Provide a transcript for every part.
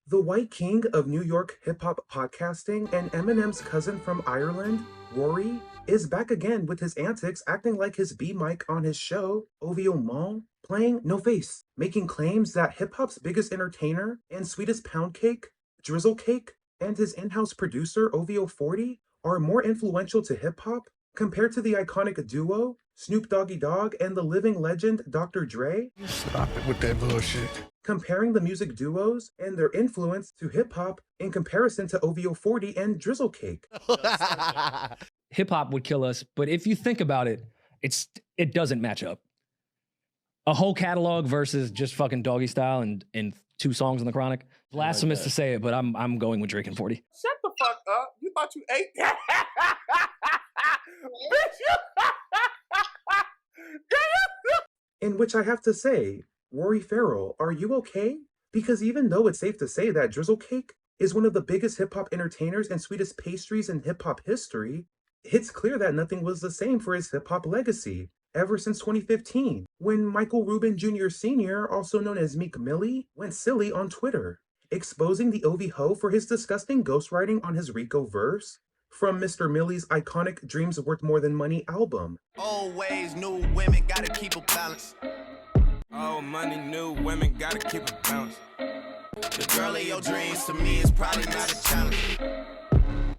The White King of New York hip-hop podcasting and Eminem's cousin from Ireland, Rory, is back again with his antics acting like his B-mic on his show, OVO MAL, playing No Face, making claims that hip-hop's biggest entertainer and sweetest poundcake, Drizzle Cake, and his in-house producer, OVO 40, are more influential to hip-hop compared to the iconic duo, Snoop Doggy Dogg and the living legend Dr. Dre. Stop it with that bullshit. Comparing the music duos and their influence to hip-hop in comparison to OVO 40 and Drizzle Cake. Hip hop would kill us, but if you think about it, it doesn't match up. A whole catalog versus just fucking Doggy Style and 2 songs on the Chronic. Blasphemous to say it, but I'm going with Drake and 40. Shut the fuck up. You thought you ate that? Bitch, In which I have to say, Rory Farrell, are you okay? Because even though it's safe to say that Drizzle Cake is one of the biggest hip-hop entertainers and sweetest pastries in hip-hop history, it's clear that nothing was the same for his hip-hop legacy ever since 2015, when Michael Rubin Jr. Sr., also known as Meek Millie, went silly on Twitter, exposing the OVO for his disgusting ghostwriting on his Rico verse from Mr. Millie's iconic Dreams Worth More Than Money album. Always new women gotta keep a balance. Oh, money, new women gotta keep a balance. The girl of your dreams to me is probably not a challenge.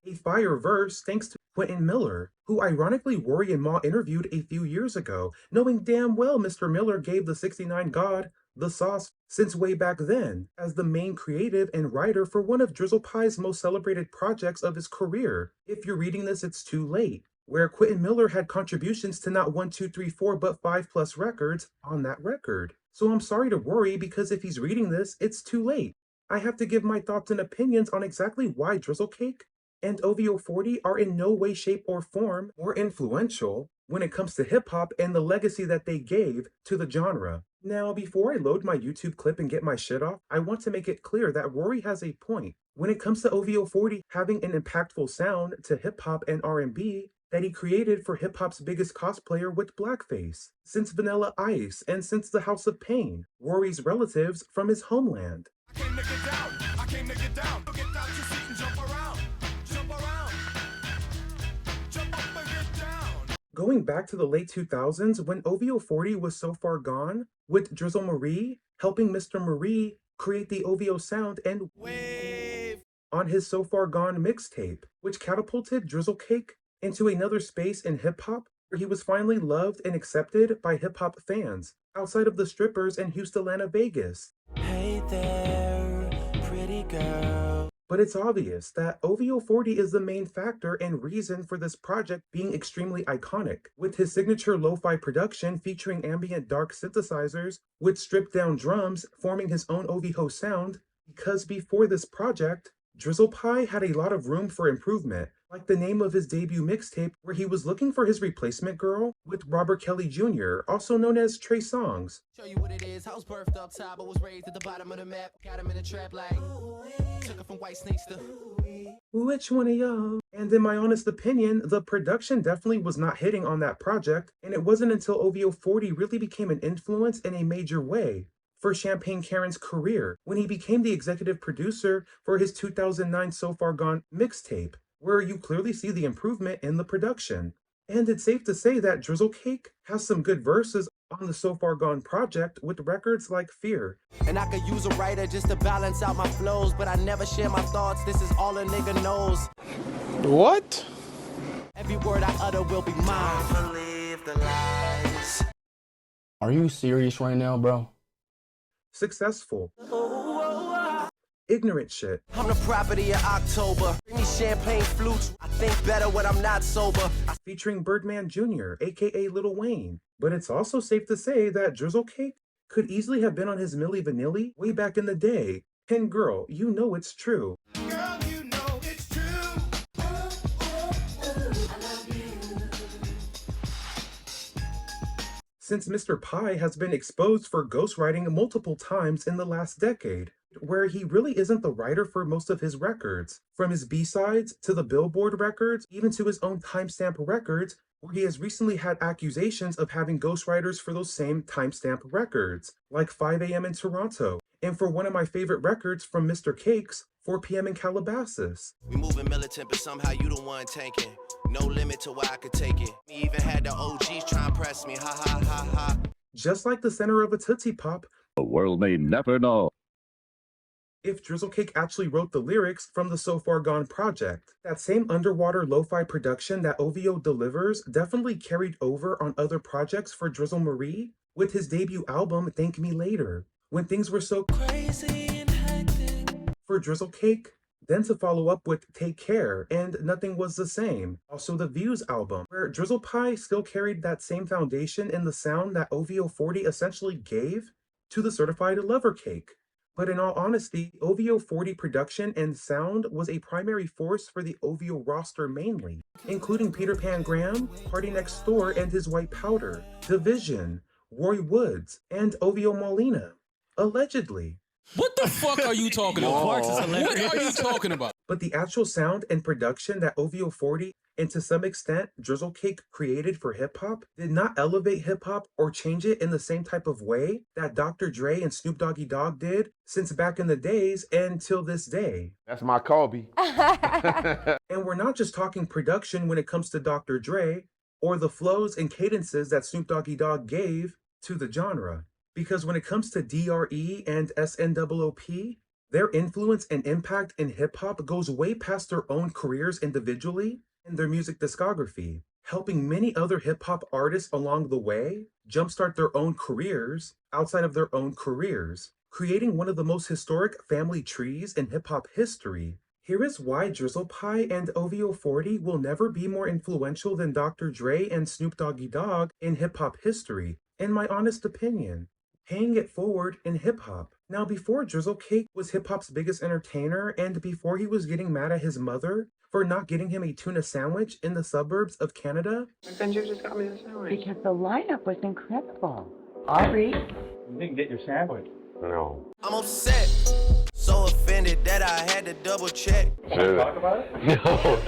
A fire verse thanks to Quentin Miller, who ironically Rory and Ma interviewed a few years ago, knowing damn well Mr. Miller gave the 69 God the sauce since way back then, as the main creative and writer for one of Drizzle Pie's most celebrated projects of his career. If you're reading this, it's too late, where Quentin Miller had contributions to not 1, 2, 3, 4, but 5+ records on that record. So I'm sorry to Rory, because if he's reading this, it's too late. I have to give my thoughts and opinions on exactly why Drizzle Cake and OVO 40 are in no way, shape, or form more influential when it comes to hip-hop and the legacy that they gave to the genre. Now, before I load my YouTube clip and get my shit off, I want to make it clear that Rory has a point. When it comes to OVO 40 having an impactful sound to hip-hop and R&B that he created for hip-hop's biggest cosplayer with blackface, since Vanilla Ice and since the House of Pain, Rory's relatives from his homeland. I came to get down. I came to get down. Get out your seat and jump around. Jump around. Jump up and get down. Going back to the late 2000s when OVO 40 was so far gone, with Drizzle Marie helping Mr. Marie create the OVO sound and Wave. on his So Far Gone mixtape, which catapulted Drizzle Cake into another space in hip-hop where he was finally loved and accepted by hip-hop fans outside of the strippers in Houston, Atlanta, Vegas. Hey there, pretty girl. But it's obvious that OVO 40 is the main factor and reason for this project being extremely iconic, with his signature lo-fi production featuring ambient dark synthesizers with stripped-down drums forming his own OVO sound, because before this project, Drizzle Pie had a lot of room for improvement, like the name of his debut mixtape where he was looking for his replacement girl with Robert Kelly Jr., also known as Trey Songz. Show you what it is. I was birthed up top, but was raised at the bottom of the map. Got him in a trap like took it from white snakes to Which one of y'all? And in my honest opinion, the production definitely was not hitting on that project, and it wasn't until OVO 40 really became an influence in a major way for Champagne Karen's career, when he became the executive producer for his 2009 So Far Gone mixtape, where you clearly see the improvement in the production. And it's safe to say that Drizzle Cake has some good verses on the So Far Gone project with records like Fear. and I could use a writer just to balance out my flows, but I never share my thoughts. This is all a nigga knows. What? Every word I utter will be mine. Don't believe the lies. Are you serious right now, bro? Successful. Ignorant shit. I'm the property of October. Bring me champagne flutes. I think better when I'm not sober. Featuring Birdman Jr., aka Lil Wayne. But it's also safe to say that Drizzle Cake could easily have been on his Milli Vanilli way back in the day. And girl, you know it's true. Girl, you know it's true. Since Mr. Pie has been exposed for ghostwriting multiple times in the last decade, where he really isn't the writer for most of his records, from his B-sides to the Billboard records, even to his own timestamp records, where he has recently had accusations of having ghostwriters for those same timestamp records, like 5 a.m. in Toronto, and for one of my favorite records from Mr. Cake's 4 p.m. in Calabasas. We moving militant, but somehow you the one tanking. No limit to where I could take it. We even had the OGs try and press me. Ha ha ha ha. Just like the center of a Tootsie Pop, The world may never know. if Drizzle Cake actually wrote the lyrics from the So Far Gone project. That same underwater lo-fi production that OVO delivers definitely carried over on other projects for Drizzle Marie with his debut album Thank Me Later, when things were so Crazy and hectic. for Drizzle Cake, then to follow up with Take Care and Nothing Was the Same, also the Views album, where Drizzle Pie still carried that same foundation in the sound that OVO 40 essentially gave to the Certified Lover Cake. But in all honesty, OVO 40 production and sound was a primary force for the OVO roster mainly, including Peter Pan Graham, Party Next Door and his White Powder, Division, Roy Woods, and OVO Molina, allegedly. What the fuck are you talking about? Clark's is What hilarious. are you talking about? But the actual sound and production that OVO 40 and to some extent Drizzle Cake created for hip-hop did not elevate hip-hop or change it in the same type of way that Dr. Dre and Snoop Doggy Dogg did since back in the days and till this day. That's my Kobe. And we're not just talking production when it comes to Dr. Dre or the flows and cadences that Snoop Doggy Dogg gave to the genre. Because when it comes to DRE and SNOOP, their influence and impact in hip-hop goes way past their own careers individually and their music discography, helping many other hip-hop artists along the way jumpstart their own careers outside of their own careers, creating one of the most historic family trees in hip-hop history. Here is why Drizzle Pie and OVO 40 will never be more influential than Dr. Dre and Snoop Doggy Dogg in hip-hop history, in my honest opinion. Paying it forward in hip-hop. Now, before Drizzle Cake was hip-hop's biggest entertainer and before he was getting mad at his mother for not getting him a tuna sandwich in the suburbs of Canada, Then you just got me the sandwich. Because the lineup was incredible. Aubrey? You didn't get your sandwich. No. I'm upset. So offended that I had to double check. Talk about it? No.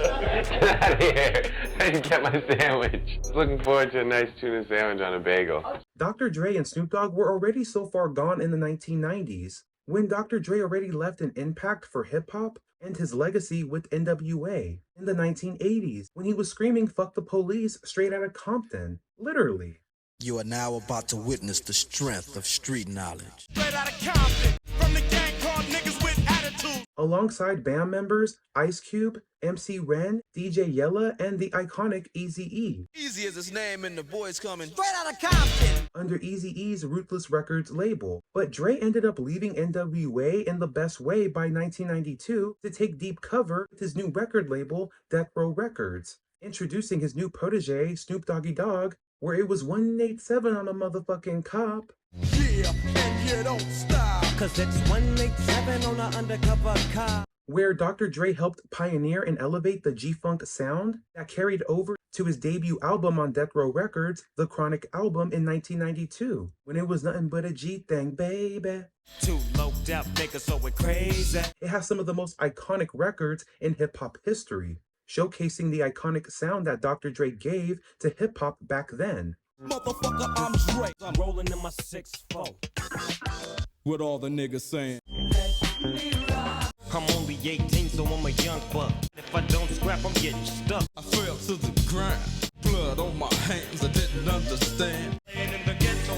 Get out of here. I didn't get my sandwich. I was looking forward to a nice tuna sandwich on a bagel. Dr. Dre and Snoop Dogg were already so far gone in the 1990s, when Dr. Dre already left an impact for hip-hop and his legacy with NWA in the 1980s, when he was screaming "fuck the police" straight out of Compton, literally. You are now about to witness the strength of street knowledge. Straight out of Compton, from the gang called niggas with attitude. Alongside band members Ice Cube, MC Ren, DJ Yella, and the iconic Eazy-E. Easy as his name and the boys coming straight out of Compton. Under Eazy-E's Ruthless Records label. But Dre ended up leaving NWA in the best way by 1992 to take deep cover with his new record label, Death Row Records, introducing his new protege, Snoop Doggy Dogg, where it was 187 on a motherfucking cop. Yeah, and you don't stop. Cause it's 187 on an undercover car. Where Dr. Dre helped pioneer and elevate the G-Funk sound that carried over to his debut album on Death Row Records, the Chronic album in 1992, when it was nothing but a G-thing, baby. Too low death niggas, so we're crazy. It has some of the most iconic records in hip-hop history, showcasing the iconic sound that Dr. Dre gave to hip-hop back then. Motherfucker, I'm Dre. I'm rolling in my 6'4". What all the niggas saying? I'm only 18, so I'm a young buck. If I don't scrap, I'm getting stuck. I fell to the ground. Blood on my hands, I didn't understand. Laying in the ghetto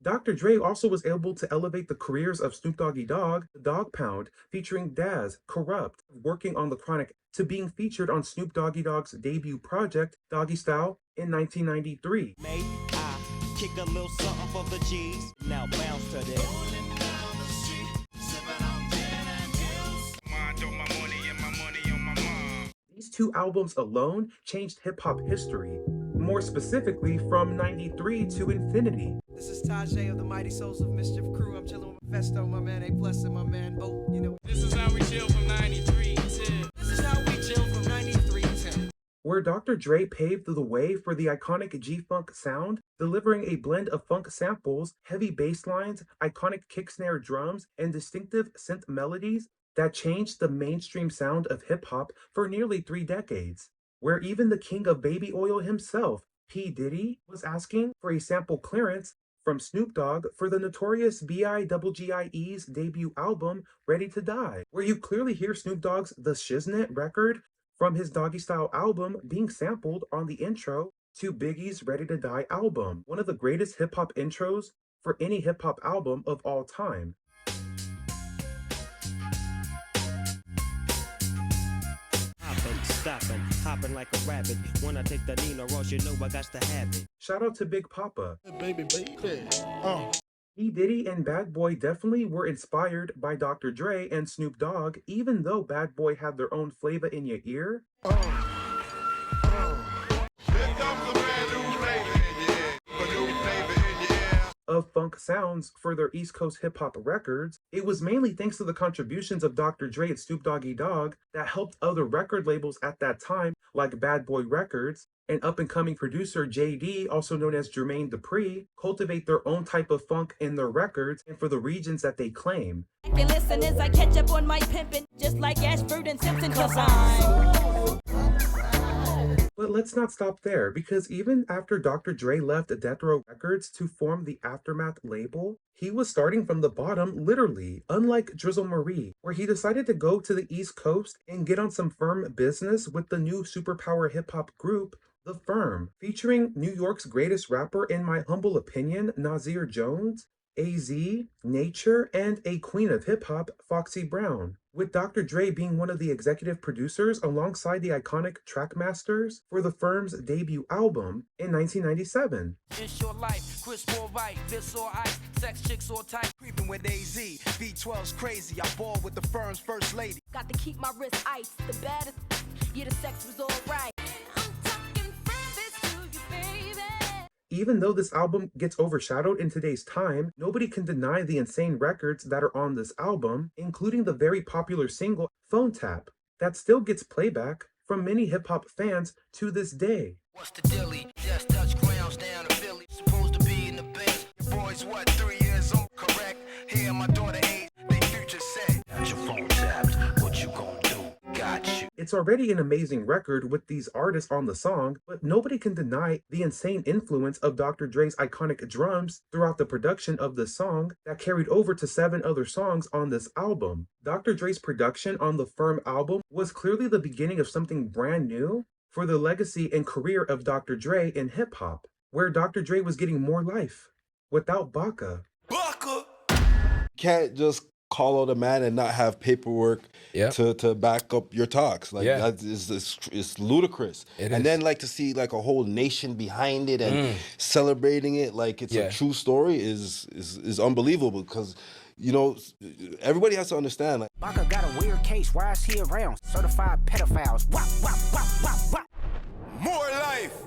Dr. Dre also was able to elevate the careers of Snoop Doggy Dogg, The Dog Pound, featuring Daz, Corrupt, working on the Chronic, to being featured on Snoop Doggy Dogg's debut project, Doggy Style, in 1993. May I kick a little something for the G's? Now bounce to this. These two albums alone changed hip-hop history, more specifically from 93 to infinity. This is Tajay of the Mighty Souls of Mischief crew. I'm chilling with Festo, my man A Plus, and my man O. You know. This is how we chill from 93 to. This is how we chill from 93 to. Where Dr. Dre paved the way for the iconic G-Funk sound, delivering a blend of funk samples, heavy bass lines, iconic kick snare drums, and distinctive synth melodies that changed the mainstream sound of hip-hop for nearly 3 decades. Where even the king of baby oil himself, P. Diddy, was asking for a sample clearance from Snoop Dogg for the notorious B.I.G.G.I.E.'s debut album, Ready to Die, where you clearly hear Snoop Dogg's The Shiznit record from his Doggy Style album being sampled on the intro to Biggie's Ready to Die album, one of the greatest hip-hop intros for any hip-hop album of all time. Stopping, hopping like a rabbit. When I take the Nina Ross, you know I got to have it. Shout out to Big Papa. Baby. P. Diddy and Bad Boy definitely were inspired by Dr. Dre and Snoop Dogg, even though Bad Boy had their own flavor in your ear. Of funk sounds for their East Coast hip-hop records. It was mainly thanks to the contributions of Dr. Dre and Snoop Doggy Dogg that helped other record labels at that time, like Bad Boy Records, and up-and-coming producer JD, also known as Jermaine Dupri, cultivate their own type of funk in their records and for the regions that they claim. Listen as I catch up on my pimpin', just like Ashford and Simpson, 'cause I'm... But let's not stop there, because even after Dr. Dre left Death Row Records to form the Aftermath label, he was starting from the bottom, literally, unlike Drizzle Marie, where he decided to go to the East Coast and get on some firm business with the new superpower hip-hop group, The Firm, featuring New York's greatest rapper, in my humble opinion, Nasir Jones, AZ, Nature, and a queen of hip-hop, Foxy Brown, with Dr. Dre being one of the executive producers alongside the iconic Trackmasters for The Firm's debut album in 1997. It's your life, Chris more right, this or ice, sex chicks or tight, creeping with AZ, V12's crazy, I ball with The Firm's first lady. Got to keep my wrist iced, the baddest, yeah, the sex was alright. Even though this album gets overshadowed in today's time, nobody can deny the insane records that are on this album, including the very popular single Phone Tap, that still gets playback from many hip-hop fans to this day. What's the dilly? Just touch grounds down in Philly. Supposed to be in the base. Your boy's what, 3 years old? Correct. Here my daughter 8. They future said. Got your phone tapped. What you gonna do? Got you. It's already an amazing record with these artists on the song, but nobody can deny the insane influence of Dr. Dre's iconic drums throughout the production of this song that carried over to 7 other songs on this album. Dr. Dre's production on the Firm album was clearly the beginning of something brand new for the legacy and career of Dr. Dre in hip-hop, where Dr. Dre was getting more life without Baka. Baka! Can't just call out a man and not have paperwork to back up your talks. Like that is ludicrous. And then like to see like a whole nation behind it and celebrating it like it's a true story is unbelievable, because you know, everybody has to understand. Like, Baka got a weird case. Why is he around? Certified pedophiles. Wop, wop, wop, wop, wop. More life!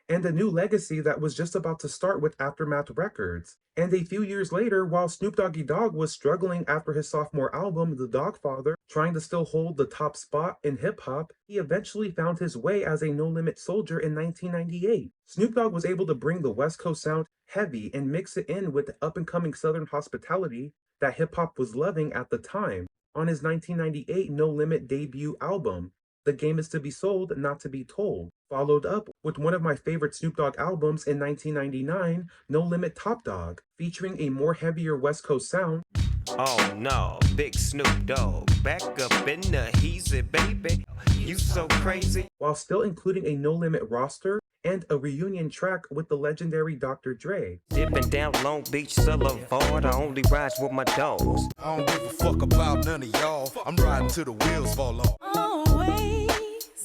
And a new legacy that was just about to start with Aftermath Records. And a few years later, while Snoop Doggy Dogg was struggling after his sophomore album, The Dogfather, trying to still hold the top spot in hip-hop, he eventually found his way as a No Limit Soldier in 1998. Snoop Dogg was able to bring the West Coast sound heavy and mix it in with the up-and-coming Southern hospitality that hip-hop was loving at the time on his 1998 No Limit debut album, The Game Is to Be Sold, Not to Be Told, followed up with one of my favorite Snoop Dogg albums in 1999, No Limit Top Dog, featuring a more heavier West Coast sound. Oh no, big Snoop Dogg, back up in the heezy, baby, you so crazy. While still including a No Limit roster and a reunion track with the legendary Dr. Dre. Dipping down Long Beach Boulevard, I only ride with my dogs. I don't give a fuck about none of y'all. I'm riding till the wheels fall off. Always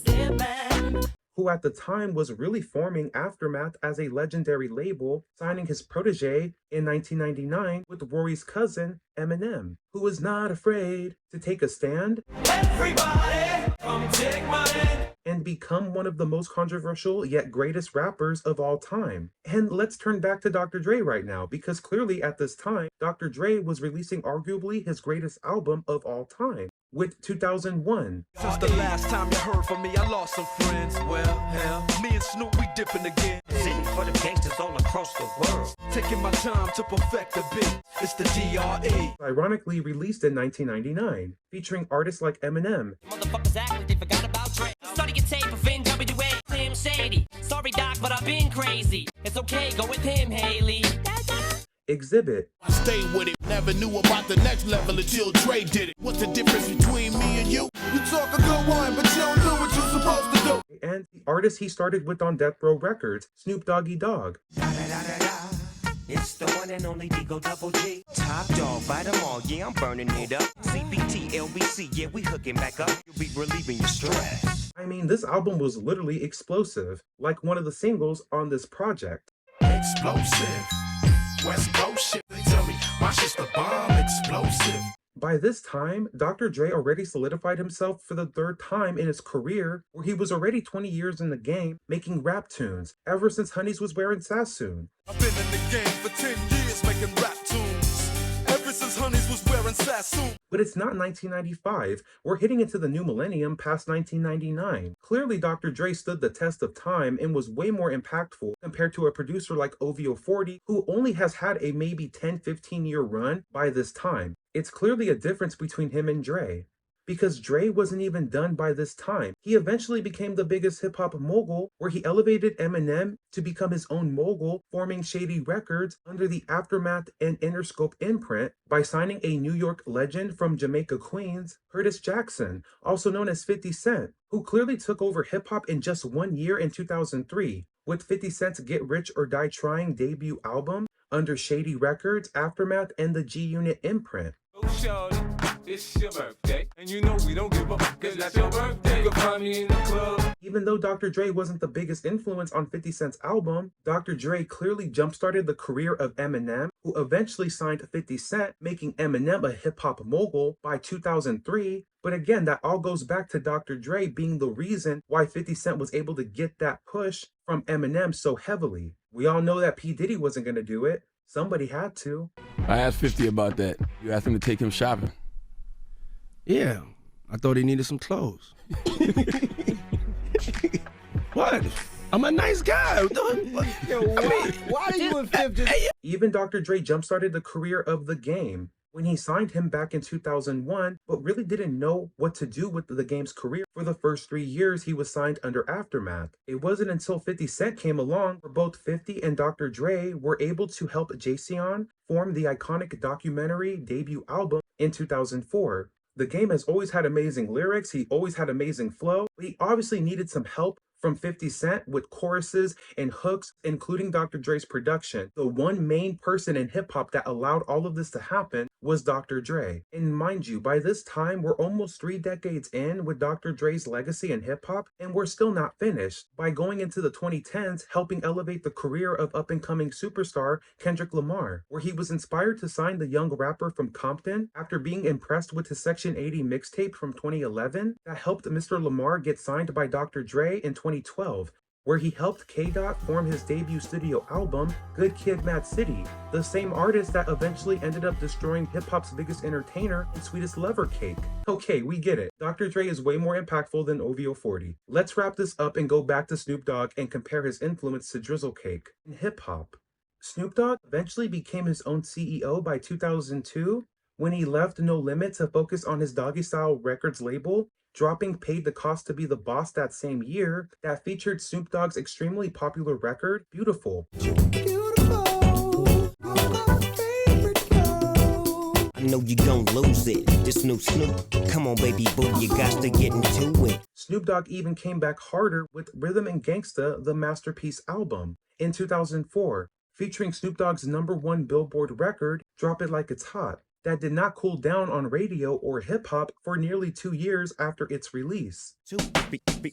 dipping. Who at the time was really forming Aftermath as a legendary label, signing his protege in 1999 with Rory's cousin, Eminem, who was not afraid to take a stand. Everybody, come take my hand. And become one of the most controversial yet greatest rappers of all time. And let's turn back to Dr. Dre right now, because clearly at this time, Dr. Dre was releasing arguably his greatest album of all time, with 2001. Since the last time you heard from me, I lost some friends. Well, hell, me and Snoop, we dipping again. Sitting for the gangsters all across the world. Taking my time to perfect the beat. It's the DRE. Ironically released in 1999, featuring artists like Eminem, Motherfuckers act like they forgot about Dre. Starting your tape of NWA. Slim shady. Sorry, Doc, but I've been crazy. It's okay, go with him, Haley. Exhibit. I stayed with it, never knew about the next level until Dre did it. What's the difference between me and you? You talk a good one, but you don't do what you're supposed to do. And the artist he started with on Death Row Records, Snoop Doggy Dogg. It's the one and only Digo Double G. Top dog, bite them all, yeah, I'm burning it up. CBT, LBC, yeah, we hooking back up. You'll be relieving your stress. I mean, this album was literally explosive, like one of the singles on this project. Explosive. West Coast shit, they tell me my shit's the bomb, explosive. By this time, Dr. Dre already solidified himself for the third time in his career, where he was already 20 years in the game, making rap tunes, ever since Honeys was wearing Sassoon. I've been in the game for 10 years making rap tunes, ever since Honeys was wearing Sassoon. But it's not 1995. We're hitting into the new millennium past 1999. Clearly, Dr. Dre stood the test of time and was way more impactful compared to a producer like OVO 40, who only has had a maybe 10-15 year run by this time. It's clearly a difference between him and Dre. Because Dre wasn't even done by this time. He eventually became the biggest hip-hop mogul, where he elevated Eminem to become his own mogul, forming Shady Records under the Aftermath and Interscope imprint by signing a New York legend from Jamaica, Queens, Curtis Jackson, also known as 50 Cent, who clearly took over hip-hop in just 1 year in 2003, with 50 Cent's Get Rich or Die Trying debut album under Shady Records, Aftermath, and the G-Unit imprint. Oh, shorty, it's your birthday, and you know we don't give up, cause that's your birthday. You'll find me in the club. Even though Dr. Dre wasn't the biggest influence on 50 Cent's album, Dr. Dre clearly jump-started the career of Eminem, who eventually signed 50 Cent, making Eminem a hip-hop mogul by 2003. But again, that all goes back to Dr. Dre being the reason why 50 Cent was able to get that push from Eminem so heavily. We all know that P. Diddy wasn't going to do it. Somebody had to. I asked 50 about that. You asked him to take him shopping. Yeah, I thought he needed some clothes. What? I'm a nice guy. Yo, why are you and Fifth just... Even Dr. Dre jump-started the career of The Game when he signed him back in 2001, but really didn't know what to do with The Game's career for the first 3 years he was signed under Aftermath. It wasn't until 50 Cent came along where both 50 and Dr. Dre were able to help Jayceon form the iconic documentary debut album in 2004. The Game has always had amazing lyrics, he always had amazing flow, but he obviously needed some help from 50 Cent with choruses and hooks, including Dr. Dre's production. The one main person in hip-hop that allowed all of this to happen was Dr. Dre. And mind you, by this time, we're almost 3 decades in with Dr. Dre's legacy in hip-hop, and we're still not finished. By going into the 2010s, helping elevate the career of up-and-coming superstar Kendrick Lamar, where he was inspired to sign the young rapper from Compton after being impressed with his Section 80 mixtape from 2011 that helped Mr. Lamar get signed by Dr. Dre in 2012, where he helped K-Dot form his debut studio album, Good Kid, Mad City, the same artist that eventually ended up destroying hip-hop's biggest entertainer in Sweetest Cake. Okay, we get it. Dr. Dre is way more impactful than OVO 40. Let's wrap this up and go back to Snoop Dogg and compare his influence to Drizzle Cake. In hip-hop, Snoop Dogg eventually became his own CEO by 2002 when he left No Limit to focus on his Doggy Style Records label, dropping Paid the Cost to Be the Boss that same year, that featured Snoop Dogg's extremely popular record, Beautiful. I know you gon' lose it. This new Snoop. Come on, baby boo, you got to get into it. Snoop Dogg even came back harder with Rhythm and Gangsta, the Masterpiece album, in 2004, featuring Snoop Dogg's #1 Billboard record, Drop It Like It's Hot, that did not cool down on radio or hip-hop for nearly 2 years after its release. 2,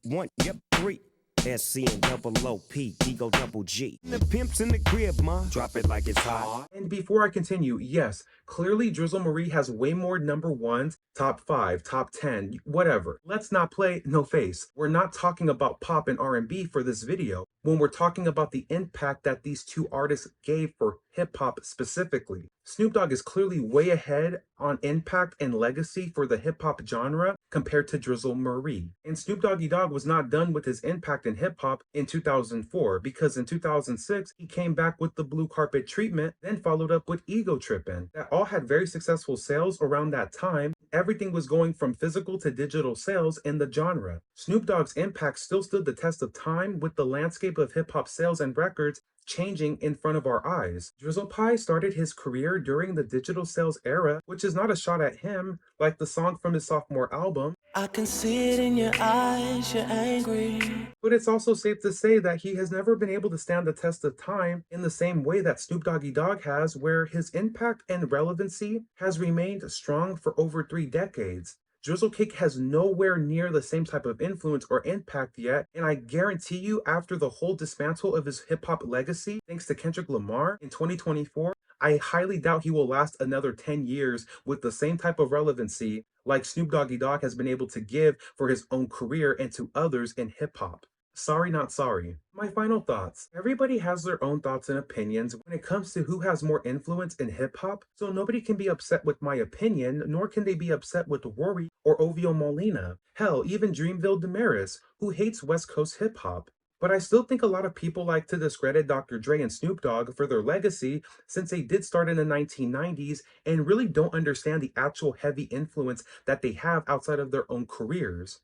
1, yep, 3. SCN-double-O-P, Digo Double G. The pimp's in the crib, ma. Drop it like it's hot. And before I continue, yes, clearly Drizzle Marie has way more #1s, top 5, top 10, whatever. Let's not play no face. We're not talking about pop and R&B for this video when we're talking about the impact that these two artists gave for hip-hop specifically. Snoop Dogg is clearly way ahead on impact and legacy for the hip-hop genre compared to Drizzle Marie. And Snoop Doggy Dogg was not done with his impact in hip-hop in 2004, because in 2006, he came back with the Blue Carpet Treatment, then followed up with Ego Trippin', that all had very successful sales around that time, everything was going from physical to digital sales in the genre. Snoop Dogg's impact still stood the test of time, with the landscape of hip-hop sales and records changing in front of our eyes. Drizzle Pie started his career during the digital sales era, which is not a shot at him, like the song from his sophomore album. I can see it in your eyes, you're angry. But it's also safe to say that he has never been able to stand the test of time in the same way that Snoop Doggy Dogg has, where his impact and relevancy has remained strong for over 3 decades. Drizzle Cake has nowhere near the same type of influence or impact yet, and I guarantee you after the whole dismantle of his hip-hop legacy, thanks to Kendrick Lamar in 2024, I highly doubt he will last another 10 years with the same type of relevancy like Snoop Doggy Dogg has been able to give for his own career and to others in hip-hop. Sorry, not sorry. My final thoughts. Everybody has their own thoughts and opinions when it comes to who has more influence in hip-hop, so nobody can be upset with my opinion, nor can they be upset with Rory or OVO MAL. Hell, even Dreamville Damaris, who hates West Coast hip-hop. But I still think a lot of people like to discredit Dr. Dre and Snoop Dogg for their legacy, since they did start in the 1990s and really don't understand the actual heavy influence that they have outside of their own careers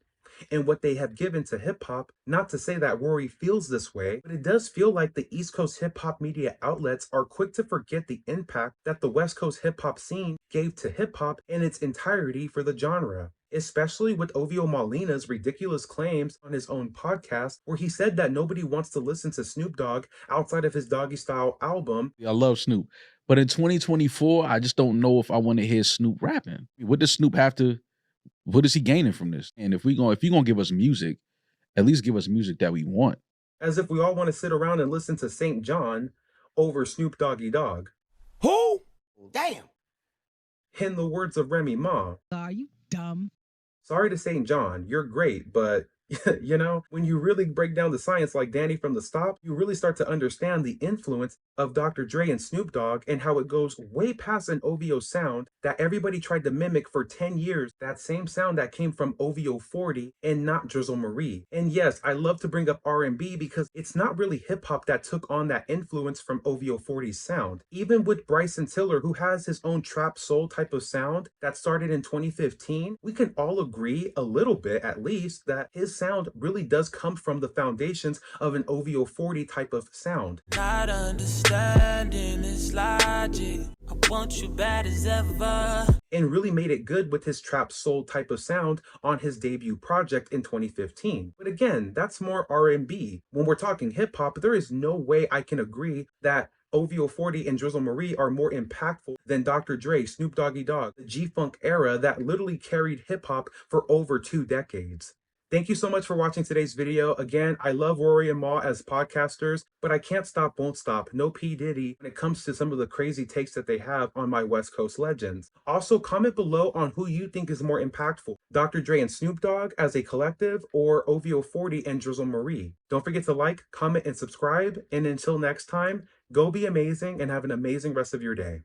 and what they have given to hip-hop. Not to say that Rory feels this way, but it does feel like the East Coast hip-hop media outlets are quick to forget the impact that the West Coast hip-hop scene gave to hip-hop in its entirety for the genre. Especially with OVO MAL's ridiculous claims on his own podcast, where he said that nobody wants to listen to Snoop Dogg outside of his Doggy Style album. I love Snoop, but in 2024, I just don't know if I want to hear Snoop rapping. What does Snoop have to? What is he gaining from this? And if you're gonna give us music, at least give us music that we want. As if we all want to sit around and listen to St. John over Snoop Doggy Dogg. Who? Damn. In the words of Remy Ma. Are you dumb? Sorry to St. John, you're great, but you know, when you really break down the science like Danny from the Stop, you really start to understand the influence of Dr. Dre and Snoop Dogg and how it goes way past an OVO sound that everybody tried to mimic for 10 years, that same sound that came from OVO 40 and not Drizzle Marie. And yes, I love to bring up R&B because it's not really hip-hop that took on that influence from OVO 40's sound. Even with Bryson Tiller, who has his own trap soul type of sound that started in 2015, we can all agree a little bit at least that his sound really does come from the foundations of an OVO 40 type of sound. Not understanding this logic. I want you bad as ever. And really made it good with his trap soul type of sound on his debut project in 2015. But again, that's more R&B. When we're talking hip hop, there is no way I can agree that OVO 40 and Drizzle Marie are more impactful than Dr. Dre, Snoop Doggy Dogg, the G-Funk era that literally carried hip hop for over 2 decades. Thank you so much for watching today's video. Again, I love Rory and Ma as podcasters, but I can't stop, won't stop. No P. Diddy when it comes to some of the crazy takes that they have on my West Coast legends. Also, comment below on who you think is more impactful, Dr. Dre and Snoop Dogg as a collective or OVO 40 and Drizzle Marie. Don't forget to like, comment, and subscribe. And until next time, go be amazing and have an amazing rest of your day.